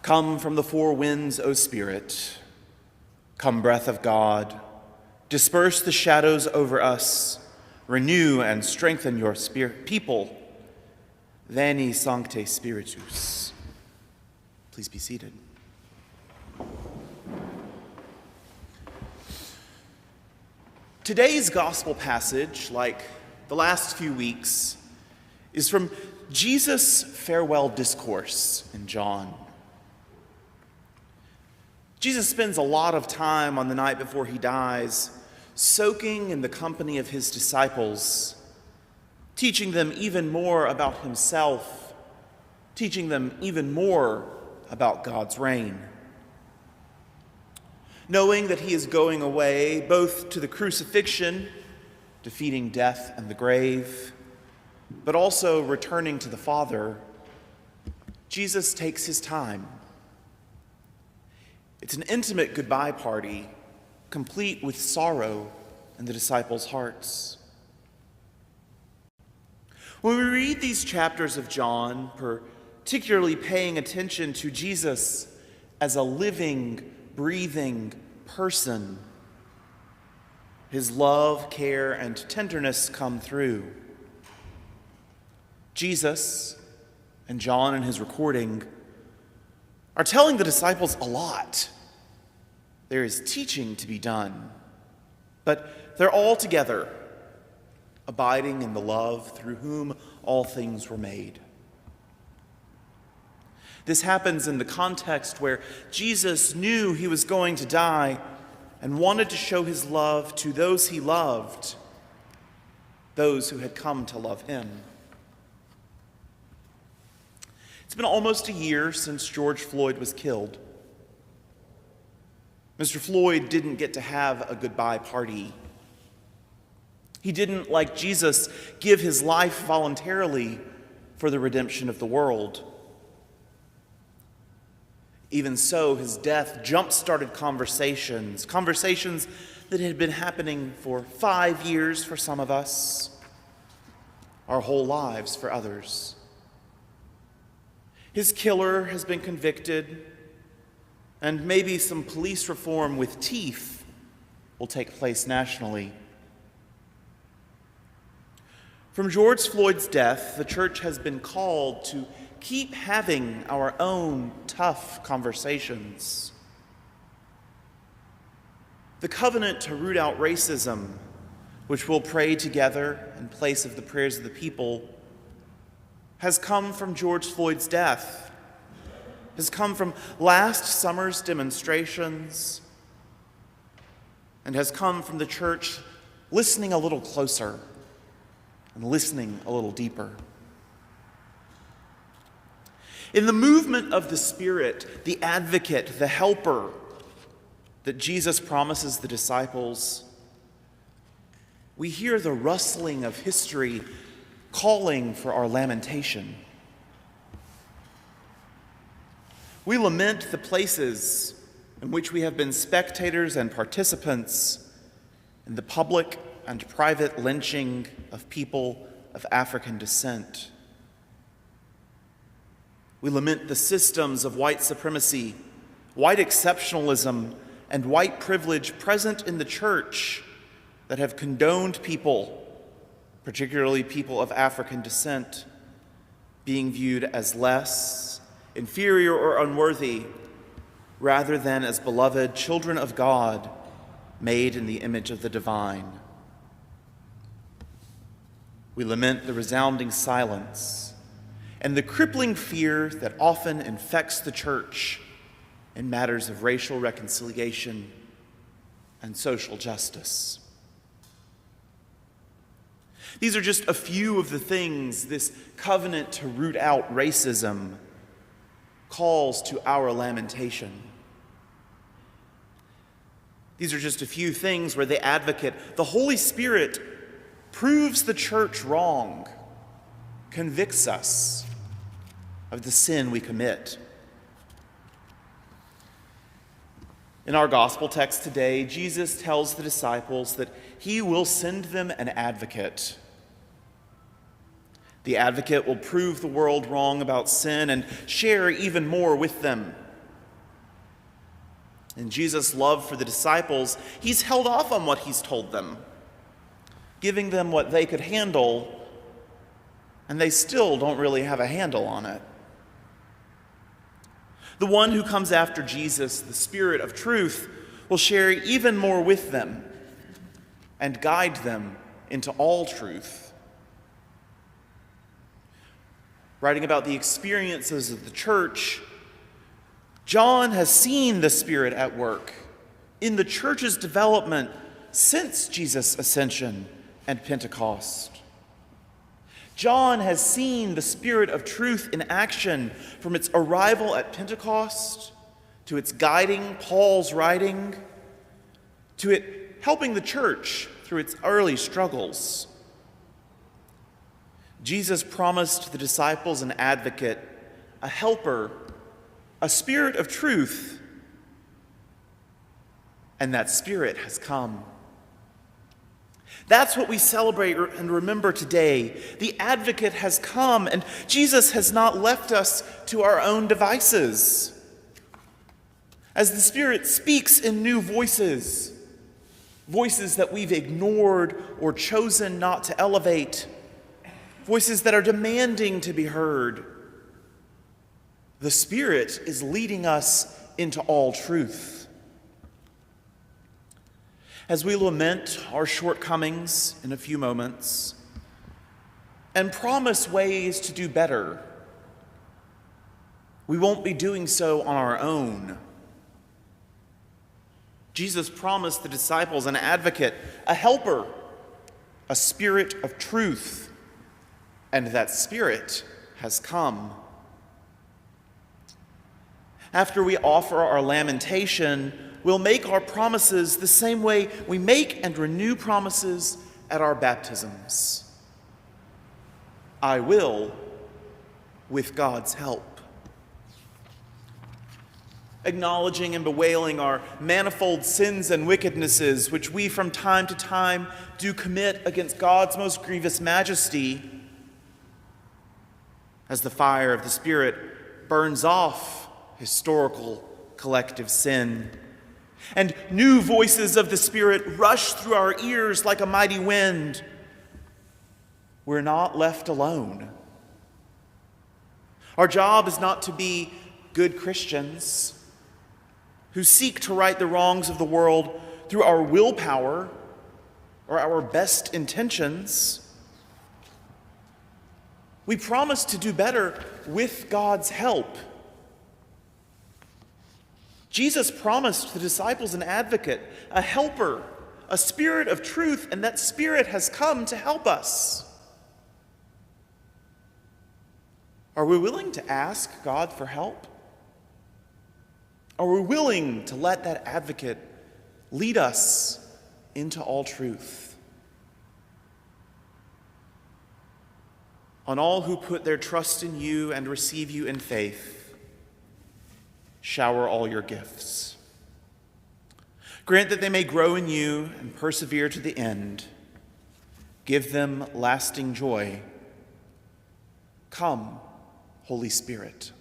Come from the four winds, O Spirit. Come, breath of God. Disperse the shadows over us. Renew and strengthen your people. Veni Sancte Spiritus. Please be seated. Today's gospel passage, like the last few weeks, is from Jesus' farewell discourse in John. Jesus spends a lot of time on the night before he dies, soaking in the company of his disciples, teaching them even more about himself, teaching them even more about God's reign. Knowing that he is going away both to the crucifixion, defeating death and the grave, but also returning to the Father, Jesus takes his time. It's an intimate goodbye party, complete with sorrow in the disciples' hearts. When we read these chapters of John, particularly paying attention to Jesus as a living, breathing person, his love, care, and tenderness come through. Jesus, and John in his recording, are telling the disciples a lot. There is teaching to be done, but they're all together, abiding in the love through whom all things were made. This happens in the context where Jesus knew he was going to die and wanted to show his love to those he loved, those who had come to love him. It's been almost a year since George Floyd was killed. Mr. Floyd didn't get to have a goodbye party. He didn't, like Jesus, give his life voluntarily for the redemption of the world. Even so, his death jump-started conversations that had been happening for 5 years for some of us, our whole lives for others. His killer has been convicted, and maybe some police reform with teeth will take place nationally. From George Floyd's death, the church has been called to keep having our own tough conversations. The covenant to root out racism, which we'll pray together in place of the prayers of the people, has come from George Floyd's death, has come from last summer's demonstrations, and has come from the church listening a little closer and listening a little deeper. In the movement of the Spirit, the advocate, the helper that Jesus promises the disciples, we hear the rustling of history calling for our lamentation. We lament the places in which we have been spectators and participants in the public and private lynching of people of African descent. We lament the systems of white supremacy, white exceptionalism, and white privilege present in the church that have condoned people, particularly people of African descent, being viewed as less, inferior, or unworthy, rather than as beloved children of God, made in the image of the divine. We lament the resounding silence and the crippling fear that often infects the church in matters of racial reconciliation and social justice. These are just a few of the things this covenant to root out racism calls to our lamentation. These are just a few things where the advocate, the Holy Spirit, proves the church wrong, convicts us of the sin we commit. In our gospel text today, Jesus tells the disciples that he will send them an advocate. The advocate will prove the world wrong about sin and share even more with them In Jesus' love for the disciples, he's held off on what he's told them, giving them what they could handle, and they still don't really have a handle on it. The one who comes after Jesus, the Spirit of truth, will share even more with them and guide them into all truth. Writing about the experiences of the church, John has seen the Spirit at work in the church's development since Jesus' ascension and Pentecost. John has seen the Spirit of truth in action from its arrival at Pentecost to its guiding Paul's writing, to it helping the church through its early struggles. Jesus promised the disciples an advocate, a helper, a Spirit of truth, and that Spirit has come. That's what we celebrate and remember today. The advocate has come, and Jesus has not left us to our own devices. As the Spirit speaks in new voices, voices that we've ignored or chosen not to elevate, voices that are demanding to be heard, the Spirit is leading us into all truth. As we lament our shortcomings in a few moments and promise ways to do better, we won't be doing so on our own. Jesus promised the disciples an advocate, a helper, a Spirit of truth, and that Spirit has come. After we offer our lamentation, we'll make our promises the same way we make and renew promises at our baptisms. I will, with God's help. Acknowledging and bewailing our manifold sins and wickednesses, which we from time to time do commit against God's most grievous majesty, as the fire of the Spirit burns off historical collective sin, and new voices of the Spirit rush through our ears like a mighty wind, we're not left alone. Our job is not to be good Christians who seek to right the wrongs of the world through our willpower or our best intentions. We promise to do better with God's help. Jesus promised the disciples an advocate, a helper, a Spirit of truth, and that Spirit has come to help us. Are we willing to ask God for help? Are we willing to let that advocate lead us into all truth? On all who put their trust in you and receive you in faith, shower all your gifts. Grant that they may grow in you and persevere to the end. Give them lasting joy. Come, Holy Spirit.